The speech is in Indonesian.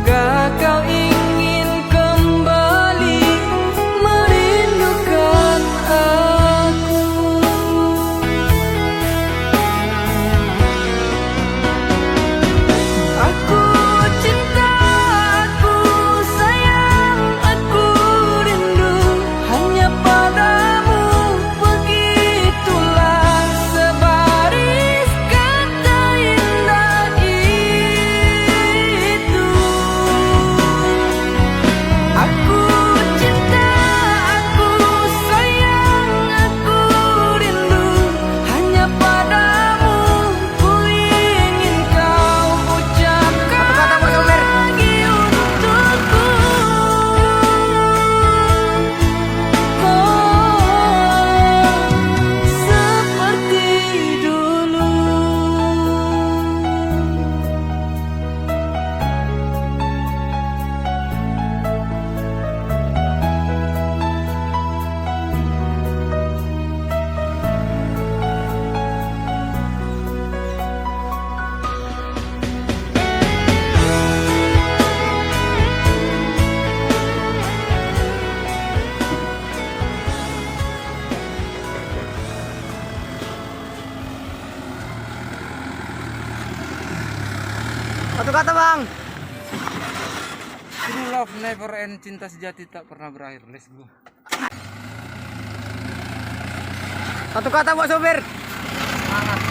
Semoga kau ingin kembali merindukan aku. Aku cinta, aku sayang, aku rindu hanya padamu. Begitulah sebaris kata indah itu. Aku cinta, aku sayang, aku rindu hanya padamu. Ku ingin kau ucapkan lagi untukku. Oh, seperti dulu. Satu kata bang. True love never end, cinta sejati tak pernah berakhir. Let's go. Satu kata buat sopir. Semangat.